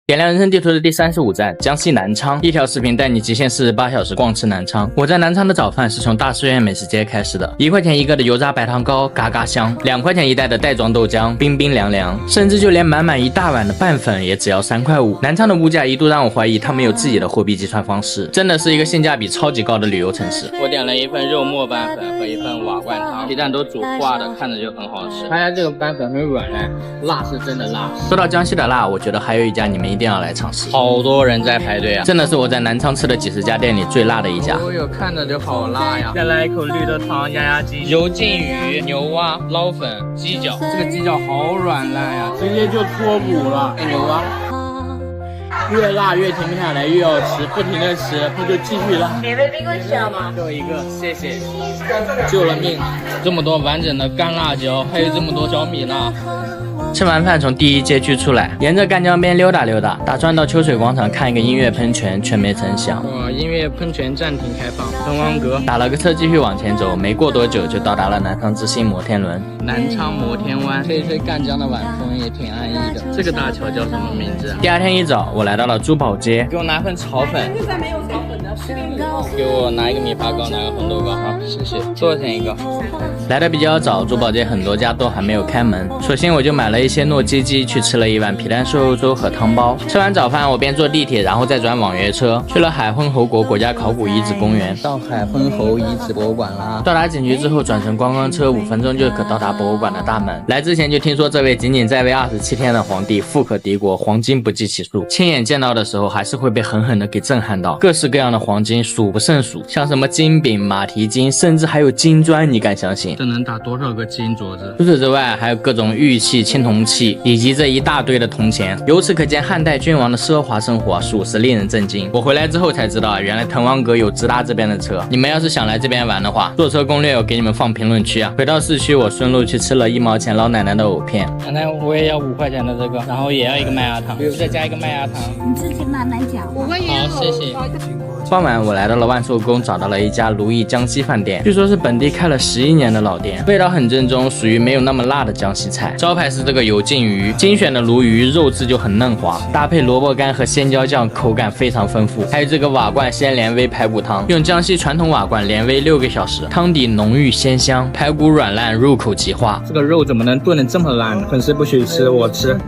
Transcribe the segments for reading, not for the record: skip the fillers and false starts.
点亮人生地图的第35站，江西南昌。一条视频带你极限48小时逛吃南昌。我在南昌的早饭是从大寺院美食街开始的，1块钱一个的油炸白糖糕，嘎嘎香；2块钱一袋的袋装豆浆，冰冰凉凉。甚至就连满满一大碗的拌粉也只要3块5。南昌的物价一度让我怀疑他们有自己的货币计算方式，真的是一个性价比超级高的旅游城市。我点了一份肉末拌粉和一份瓦罐汤，鸡蛋都煮化的，看着就很好吃。它家这个拌粉很软烂，辣是真的辣。说到江西的辣，我觉得还有一家你们一定要来尝试。好多人在排队啊，真的是我在南昌吃的几十家店里最辣的一家。哦哟，看着就好辣呀！再来一口绿豆汤压压惊，油浸鱼、牛蛙、捞粉、鸡脚，这个鸡脚好软烂呀，直接就脱骨了。牛蛙。越辣越停不下来，越要吃，不停的吃，不就继续辣。免费冰棍吃了吗？给我一个，谢谢。救了命！这么多完整的干辣椒，还有这么多小米辣。吃完饭从第一街区出来，沿着赣江边溜达溜达，打算到秋水广场看一个音乐喷泉，却没成想，哇，音乐喷泉暂停开放。滕王阁打了个车继续往前走，没过多久就到达了南昌之星摩天轮。南昌摩天湾，吹吹赣江的晚风也挺安逸的。这个大桥叫什么名字啊？第二天一早，我来到了珠宝街，给我拿份炒粉。现在没有炒粉的，给我拿一个米发糕，拿个红豆糕，好，谢谢。多少钱一个？来的比较早，珠宝街很多家都还没有开门，索性我就买了一些糯叽叽，去吃了一碗皮蛋瘦肉粥和汤包。吃完早饭，我边坐地铁，然后再转网约车，去了海昏侯国国家考古遗址公园。到海昏侯遗址博物馆啦！到达景区之后，转乘观光车，5分钟就可到达博物馆的大门。来之前就听说这位仅仅在位27天的皇帝富可敌国，黄金不计其数。亲眼见到的时候，还是会被狠狠的给震撼到。各式各样的黄金数不胜数，像什么金饼、马蹄金，甚至还有金砖，你敢相信？这能打多少个金镯子？除此之外，还有各种玉器、青铜器，以及这一大堆的铜钱。由此可见，汉代君王的奢华生活属实令人震惊。我回来之后才知道，原来滕王阁有直达这边的车。你们要是想来这边玩的话，坐车攻略我给你们放评论区啊。回到市区，我顺路去吃了1毛钱老奶奶的藕片。奶奶，我也要5块钱的这个，然后也要一个麦芽糖，比如再加一个麦芽糖。你自己慢慢讲。5块钱。好，谢谢。傍晚，我来到了万寿宫，找到了一家如意江西饭店，据说是本地开了11年的老店，味道很正宗，属于没有那么辣的江西菜。招牌是这个油浸鱼，精选的鲈鱼，肉质就很嫩滑，搭配萝卜干和鲜椒酱，口感非常丰富。还有这个瓦罐鲜莲煨排骨汤，用江西传统瓦罐连煨6个小时，汤底浓郁鲜香，排骨软烂，入口即化。这个肉怎么能炖得这么烂呢？粉丝不许吃，我吃。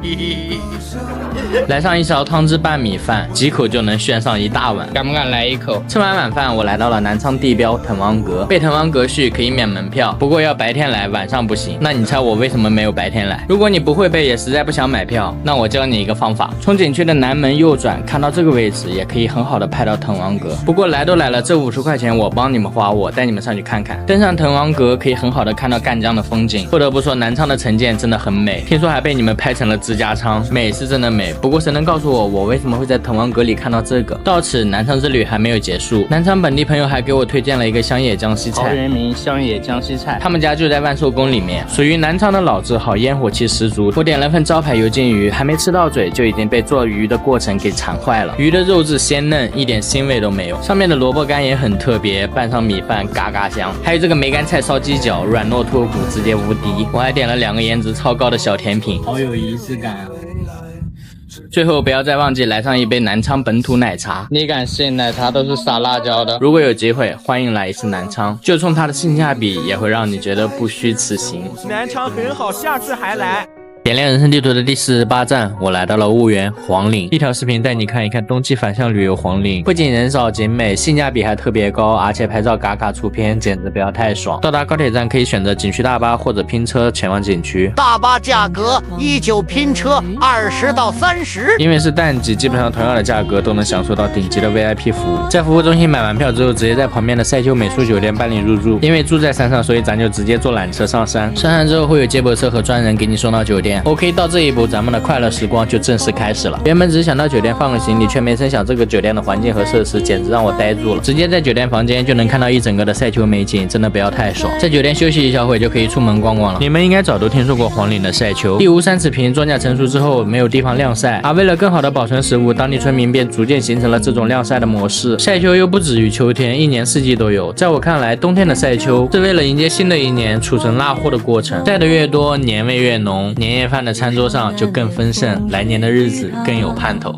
来上一勺汤汁拌米饭，几口就能炫上一大碗，敢不敢来一口？吃完晚饭，我来到了南昌地标滕王阁，背滕王阁序可以免门票，不过要白天来，晚上不行。那你猜我为什么没有白天来？如果你不会背，也实在不想买票，那我教你一个方法，从景区的南门右转，看到这个位置，也可以很好的拍到滕王阁。不过来都来了，这50块钱我帮你们花，我带你们上去看看。登上滕王阁，可以很好的看到赣江的风景。不得不说，南昌的城建真的很美，听说还被你们拍成了自家仓，美是真的美。不过谁能告诉我为什么会在滕王阁里看到这个？到此南昌之旅还没有结束，南昌本地朋友还给我推荐了一个乡野江西菜，陶渊明乡野江西菜，他们家就在万寿宫里面，属于南昌的老字号，烟火气十足。我点了份招牌油浸鱼，还没吃到嘴就已经被做鱼的过程给馋坏了。鱼的肉质鲜嫩，一点腥味都没有，上面的萝卜干也很特别，拌上米饭嘎嘎香。还有这个梅干菜烧鸡脚，软糯脱骨，直接无敌。我还点了2个颜值超高的小甜品，好有仪式感啊。最后不要再忘记来上一杯南昌本土奶茶，你敢信奶茶都是撒辣椒的？如果有机会，欢迎来一次南昌，就冲它的性价比，也会让你觉得不虚此行。南昌很好，下次还来。点亮人生地图的第48站，我来到了婺源黄岭。一条视频带你看一看冬季返乡旅游黄岭，不仅人少景美，性价比还特别高，而且拍照嘎嘎出片，简直不要太爽。到达高铁站可以选择景区大巴或者拼车前往景区，大巴价格19，拼车20到30。因为是淡季，基本上同样的价格都能享受到顶级的 VIP 服务。在服务中心买完票之后，直接在旁边的赛丘美术酒店办理入住。因为住在山上，所以咱就直接坐缆车上山。上山之后会有接驳车和专人给你送到酒店。OK， 到这一步，咱们的快乐时光就正式开始了。原本只想到酒店放个行李，却没成想这个酒店的环境和设施简直让我呆住了。直接在酒店房间就能看到一整个的赛丘美景，真的不要太爽。在酒店休息一小会就可以出门逛逛了。你们应该早都听说过黄岭的赛丘，地无3尺平，庄稼成熟之后没有地方晾晒，而为了更好的保存食物，当地村民便逐渐形成了这种晾晒的模式。赛丘又不止于秋天，一年4季都有。在我看来，冬天的赛丘是为了迎接新的一年储存腊货的过程，晒得越多，年味越浓，年夜饭的餐桌上就更丰盛，来年的日子更有盼头。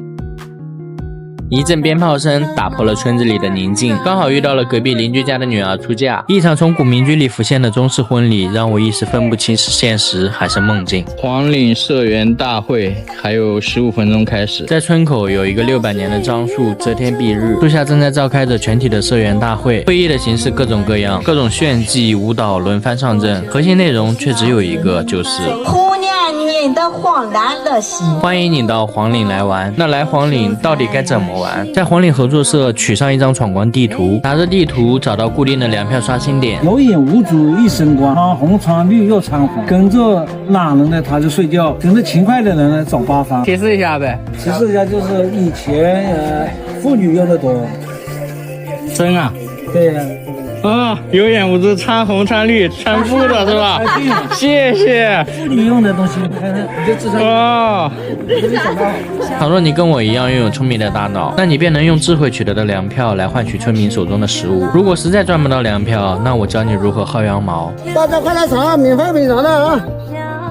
一阵鞭炮声打破了村子里的宁静，刚好遇到了隔壁邻居家的女儿出嫁。一场从古民居里浮现的中式婚礼，让我一时分不清是现实还是梦境。黄岭社员大会还有15分钟开始，在村口有一个600年的樟树，遮天蔽日，树下正在召开着全体的社员大会。会议的形式各种各样，各种炫技舞蹈轮番上阵，核心内容却只有一个，就是欢迎你到黄岭来戏，欢迎你到黄岭来玩。那来黄岭到底该怎么玩？在黄岭合作社取上一张闯关地图，拿着地图找到固定的粮票刷新点。有眼无珠一身光，穿红穿绿又穿黄，跟着懒人呢他就睡觉，跟着勤快的人呢找八方。提示一下呗。提示一下就是以前妇女用的多。真啊？对呀。有眼无珠，穿红穿绿穿布的是吧？谢谢。妇女用的东西，你就知道。倘若你跟我一样拥有聪明的大脑，那你便能用智慧取得的粮票来换取村民手中的食物。如果实在赚不到粮票，那我教你如何薅羊毛。大家快来尝，免费品尝的啊！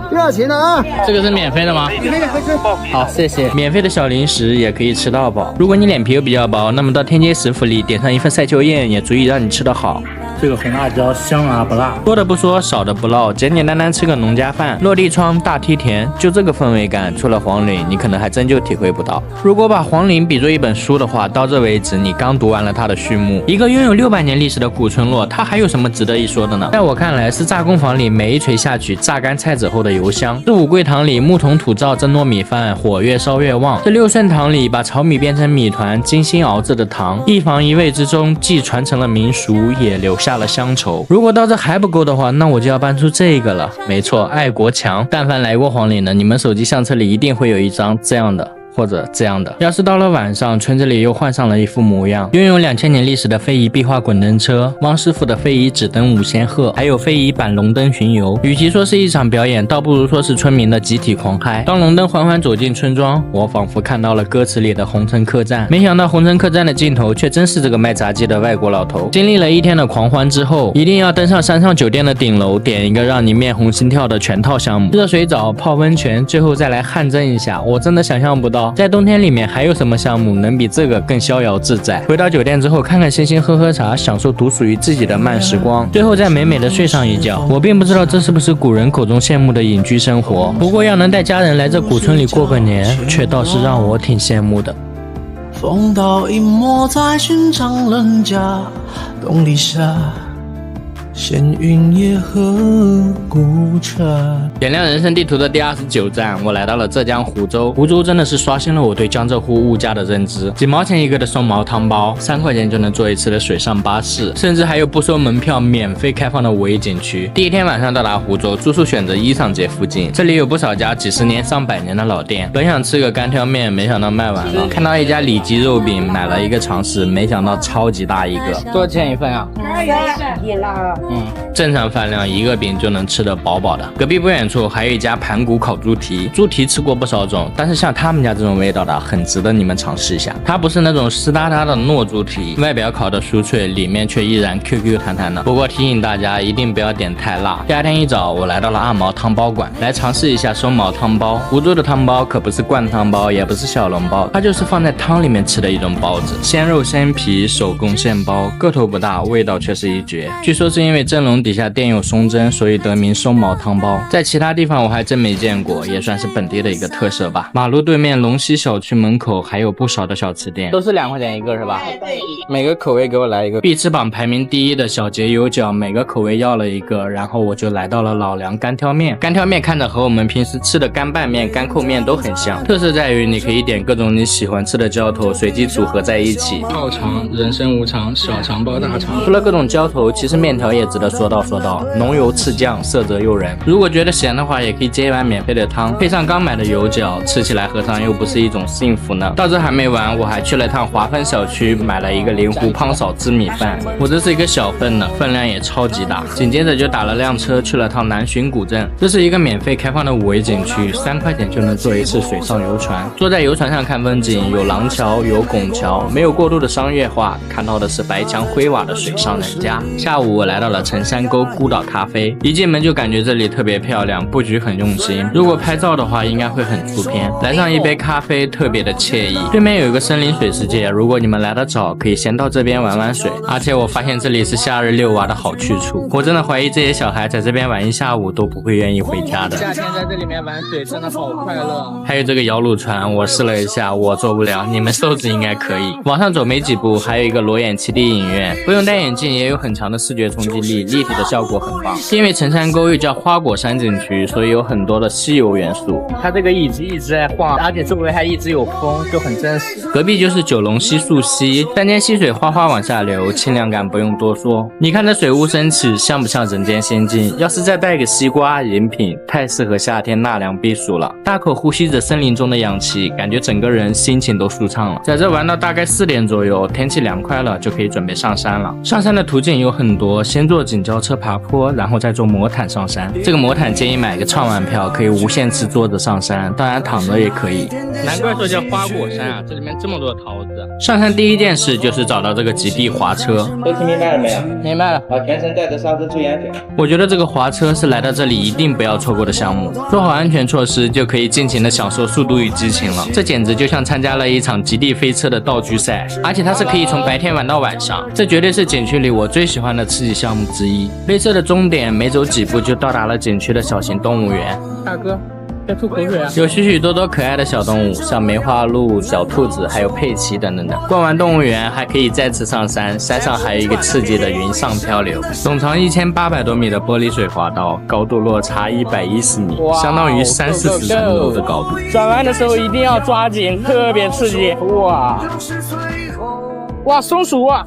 不要钱的啊！这个是免费的吗？免费的，快吃。好，谢谢。免费的小零食也可以吃到饱。如果你脸皮又比较薄，那么到天街食府里点上一份赛秋宴，也足以让你吃得好。这个红辣椒香而不辣，多的不说，少的不落，简简单单吃个农家饭，落地窗大梯田，就这个氛围感，出了黄岭你可能还真就体会不到。如果把黄岭比作一本书的话，到这为止你刚读完了它的序幕。一个拥有600年历史的古村落，它还有什么值得一说的呢？在我看来，是炸工坊里每一锤下去榨干菜籽后的油香，是五桂堂里木桶土灶蒸糯米饭，火越烧越旺，是6顺堂里把炒米变成米团精心熬制的糖，一房一卫之中既传承了民俗，也留下了乡愁。如果到这还不够的话，那我就要搬出这个了。没错，爱国墙。但凡来过黄岭的，你们手机相册里一定会有一张这样的。或者这样的，要是到了晚上，村子里又换上了一副模样，拥有2000年历史的非遗壁画滚灯车，汪师傅的非遗纸灯五仙鹤，还有非遗板龙灯巡游。与其说是一场表演，倒不如说是村民的集体狂嗨。当龙灯缓缓走进村庄，我仿佛看到了歌词里的红尘客栈。没想到红尘客栈的尽头却真是这个卖炸鸡的外国老头。经历了一天的狂欢之后，一定要登上山上酒店的顶楼，点一个让你面红心跳的全套项目，热水澡、泡温泉，最后再来汗蒸一下。我真的想象不到在冬天里面还有什么项目能比这个更逍遥自在。回到酒店之后，看看星星，喝喝茶，享受独属于自己的慢时光，最后再美美的睡上一觉。我并不知道这是不是古人口中羡慕的隐居生活，不过要能带家人来这古村里过个年，却倒是让我挺羡慕的。风刀隐没在寻常人家，冬里下闲云野鹤孤城。点亮人生地图的第29站，我来到了浙江湖州。湖州真的是刷新了我对江浙沪物价的认知，几毛钱一个的双毛汤包，3块钱就能坐一次的水上巴士，甚至还有不收门票、免费开放的五 A 景区。第一天晚上到达湖州，住宿选择一上街附近，这里有不少家几十年、上百年的老店。本想吃个干挑面，没想到卖完了。看到一家里脊肉饼，买了一个尝试，没想到超级大一个。多少钱一份啊？正常饭量一个饼就能吃得饱饱的。隔壁不远处还有一家盘古烤猪蹄，猪蹄吃过不少种，但是像他们家这种味道的，很值得你们尝试一下。它不是那种湿哒哒的糯猪蹄，外表烤得酥脆，里面却依然 QQ 弹弹的。不过提醒大家一定不要点太辣。第二天一早，我来到了阿毛汤包馆，来尝试一下松毛汤包。湖州的汤包可不是灌汤包，也不是小笼包，它就是放在汤里面吃的一种包子，鲜肉鲜皮，手工现包，个头不大，味道却是一绝。据说是因为蒸笼底下垫有松针，所以得名松毛汤包。在其他地方我还真没见过，也算是本地的一个特色吧。马路对面龙溪小区门口还有不少的小吃店，都是2块钱一个是吧？对，每个口味给我来一个。必吃榜排名第1的小节油饺，每个口味要了一个，然后我就来到了老梁干挑面。干挑面看着和我们平时吃的干拌面、干扣面都很像，特色在于你可以点各种你喜欢吃的浇头，随机组合在一起。泡肠、人参无肠、小肠包大肠。除了各种浇头，其实面条也值得说道，浓油赤酱，色泽诱人。如果觉得咸的话，也可以接一碗免费的汤，配上刚买的油饺，吃起来何尝又不是一种幸福呢？到这还没完，我还去了趟华芬小区，买了一个灵湖胖嫂汁米饭。我这是一个小份的，分量也超级大。紧接着就打了辆车去了趟南浔古镇，这是一个免费开放的5A 景区，3块钱就能坐一次水上游船。坐在游船上看风景，有廊桥，有拱桥，没有过度的商业化，看到的是白墙灰瓦的水上人家。下午我来到了了陈山沟孤岛咖啡。一进门就感觉这里特别漂亮，布局很用心，如果拍照的话应该会很出片。来上一杯咖啡特别的惬意。对面有一个森林水世界，如果你们来得早，可以先到这边玩玩水。而且我发现这里是夏日遛娃的好去处，我真的怀疑这些小孩在这边玩一下午都不会愿意回家的。夏天在这里面玩水真的好快乐。还有这个摇橹船，我试了一下，我做不了，你们瘦子应该可以。往上走没几步，还有一个裸眼7D影院，不用戴眼镜也有很强的视觉冲击力，立体的效果很棒。因为陈山沟又叫花果山景区，所以有很多的稀有元素。它这个椅子一直在晃，而且周围还一直有风，就很真实。隔壁就是九龙溪溯溪，山间溪水哗哗往下流，清凉感不用多说。你看这水雾升起，像不像人间仙境？要是再带个西瓜饮品，太适合夏天纳凉避暑了。大口呼吸着森林中的氧气，感觉整个人心情都舒畅了。在这玩到大概4点左右，天气凉快了，就可以准备上山了。上山的途径有很多，先坐景交车爬坡，然后再坐魔毯上山。这个魔毯建议买个畅玩票，可以无限次坐着上山，当然躺着也可以。难怪说叫花果山啊，这里面这么多桃子。上山第一件事就是找到这个极地滑车。都听明白了没有？明白了。好，全程戴着刹车注意安全。我觉得这个滑车是来到这里一定不要错过的项目，做好安全措施就可以尽情的享受速度与激情了。这简直就像参加了一场极地飞车的道具赛，而且它是可以从白天玩到晚上，这绝对是景区里我最喜欢的刺激项目之一。飞车的终点没走几步就到达了景区的小型动物园。大哥在吐口水啊！有许许多多可爱的小动物，像梅花鹿、小兔子，还有佩奇等等的。逛完动物园还可以再次上山，山上还有一个刺激的云上漂流，总长1800多米的玻璃水滑道，高度落差110米，相当于30-40层楼的高度。转弯的时候一定要抓紧，特别刺激！哇，松鼠啊！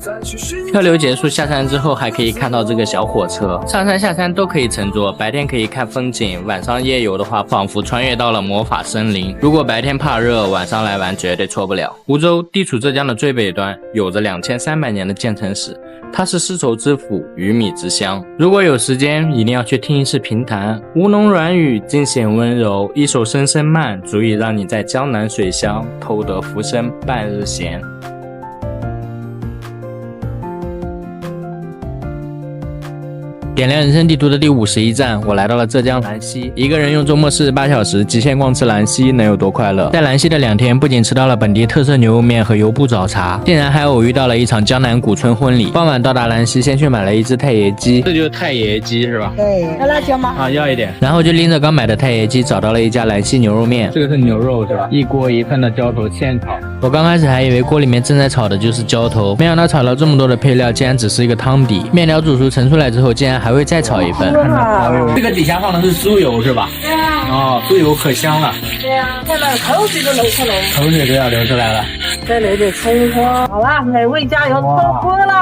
漂流结束，下山之后还可以看到这个小火车，上山下山都可以乘坐。白天可以看风景，晚上夜游的话，仿佛穿越到了魔法森林。如果白天怕热，晚上来玩绝对错不了。梧州地处浙江的最北端，有着2300年的建成史，它是丝绸之府，鱼米之乡。如果有时间，一定要去听一次评弹，吴侬软语，尽显温柔，一首声声慢，足以让你在江南水乡偷得浮生半日闲。点亮人生地图的第51站，我来到了浙江兰溪。一个人用周末48小时极限逛吃兰溪，能有多快乐？在兰溪的2天，不仅吃到了本地特色牛肉面和油布早茶，竟然还偶遇到了一场江南古村婚礼。傍晚到达兰溪，先去买了一只太爷鸡，这就是太爷鸡是吧？对，要辣椒吗？啊，要一点。然后就拎着刚买的太爷鸡，找到了一家兰溪牛肉面。这个是牛肉是吧？1锅1份的浇头现炒。我刚开始还以为锅里面正在炒的就是浇头，没想到炒了这么多的配料，竟然只是一个汤底。面条煮熟盛出来之后，竟然还会再炒一份。这个底下放的是猪油是吧？对啊。哦，猪油可香了。对啊，看到口水都流出来了。口水都要流出来了。再来点葱花。好啦，美味加油，出锅了。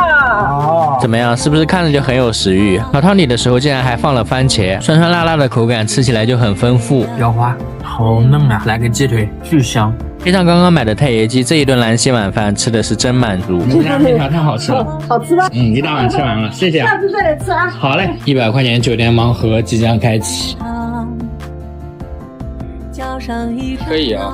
哦。怎么样？是不是看着就很有食欲？炒汤底的时候竟然还放了番茄，酸酸辣辣的口感，吃起来就很丰富。腰花好嫩啊！来个鸡腿，巨香。配上刚刚买的太爷鸡，这一顿兰溪晚饭吃的是真满足。你们家面条太好吃了，好吃吗？一大碗吃完了，谢谢。下次再来吃啊。好嘞，100块钱酒店盲盒即将开启。可以啊。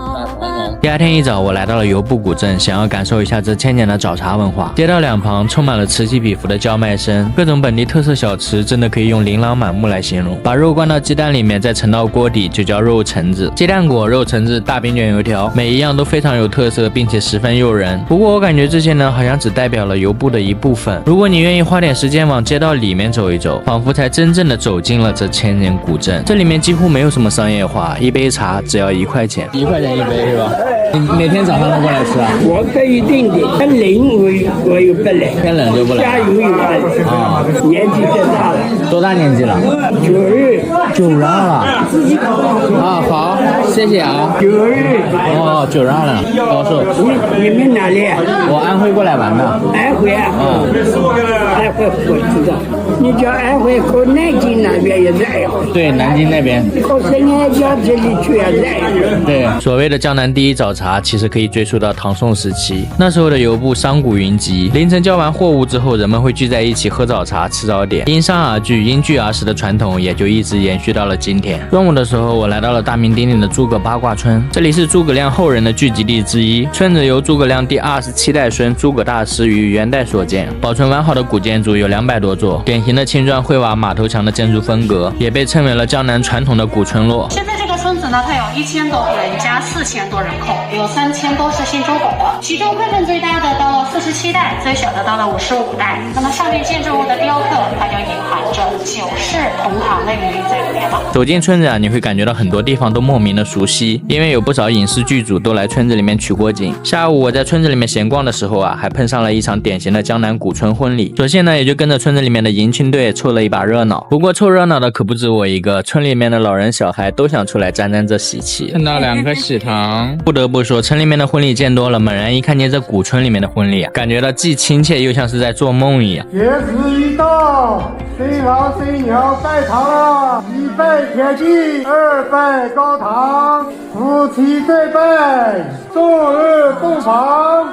第2天一早，我来到了油布古镇，想要感受一下这1000年的早茶文化。街道两旁充满了此起彼伏的叫卖声，各种本地特色小吃真的可以用琳琅满目来形容。把肉灌到鸡蛋里面，再盛到锅底，就叫肉橙子。鸡蛋果、肉橙子、大饼卷油条，每一样都非常有特色，并且十分诱人。不过我感觉这些呢，好像只代表了油布的一部分。如果你愿意花点时间往街道里面走一走，仿佛才真正的走进了这1000年古镇。这里面几乎没有什么商业化，一杯茶只要1块钱，1块钱一杯是吧？你每天早上都过来吃啊？我可以定的，天冷我又不来，天冷就不来。加油一碗啊！年纪太大了，多大年纪了？92了。啊，好，谢谢啊。92。哦，92了，高寿。你们哪里？我安徽过来玩的。安徽啊？安徽我知道。你叫安徽，靠南京那边也是安徽。对，南京那边。靠沈阳江这里去也是安徽。对，所谓的江南第一早茶。茶其实可以追溯到唐宋时期，那时候的邮部商贾云集，凌晨交完货物之后，人们会聚在一起喝早茶、吃早点，因商而聚、因聚而食的传统也就一直延续到了今天。中午的时候，我来到了大名鼎鼎的诸葛八卦村，这里是诸葛亮后人的聚集地之一。村子由诸葛亮第27代孙诸葛大师于元代所建，保存完好的古建筑有200多座，典型的青砖灰瓦马头墙的建筑风格，也被称为了江南传统的古村落。现在这个村子呢，它有1000多户人家，4000多人口，有3000多是姓诸葛的，其中辈分最大的到了47代，最小的到了55代。那么上面建筑物的雕刻，它就隐含着9世同堂的寓意在里面了。走进村子啊，你会感觉到很多地方都莫名的熟悉，因为有不少影视剧组都来村子里面取过景。下午我在村子里面闲逛的时候啊，还碰上了一场典型的江南古村婚礼，索性呢也就跟着村子里面的迎亲队凑了一把热闹。不过凑热闹的可不止我一个，村里面的老人小孩都想出来沾沾这喜气。看到2颗喜糖，不得不说，村里面的婚礼见多了，猛然一看见这古村里面的婚礼啊，感觉到既亲切又像是在做梦一样。节日一到，新郎新娘在堂了，1杯铁骑，2杯高堂，夫妻对杯，终日洞房。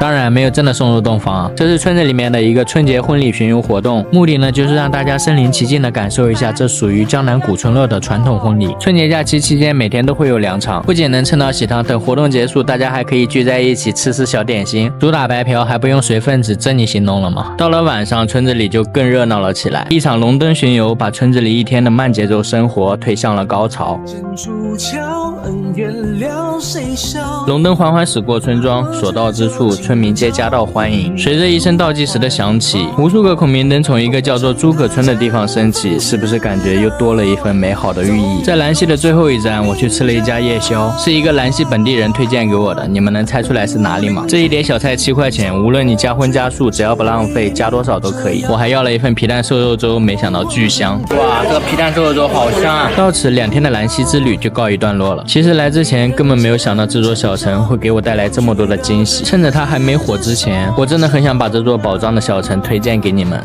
当然没有真的送入洞房，这是村子里面的一个春节婚礼巡游活动，目的呢就是让大家身临其境的感受一下这属于江南古村落的传统婚礼。春节假期期间每天都会有2场，不仅能蹭到喜糖，等活动结束大家还可以聚在一起吃小点心，主打白嫖还不用随份子，这你心动了吗？到了晚上村子里就更热闹了起来，一场龙灯巡游把村子里一天的慢节奏生活推向了高潮。龙灯缓缓驶过村庄，所到之处村民皆夹道欢迎。随着一声倒计时的响起，无数个孔明灯从一个叫做诸葛村的地方升起，是不是感觉又多了一份美好的寓意？在兰溪的最后一站，我去吃了一家夜宵，是一个兰溪本地人推荐给我的，你们能猜出来是哪里吗？这一碟小菜7块钱，无论你加荤加素，只要不浪费，加多少都可以。我还要了一份皮蛋瘦肉粥，没想到巨香。哇，这个皮蛋瘦肉粥好香啊！到此2天的兰溪之旅就告一段落了。其实来之前根本没有想到这座小城会给我带来这么多的惊喜，趁着它还没火之前，我真的很想把这座宝藏的小城推荐给你们。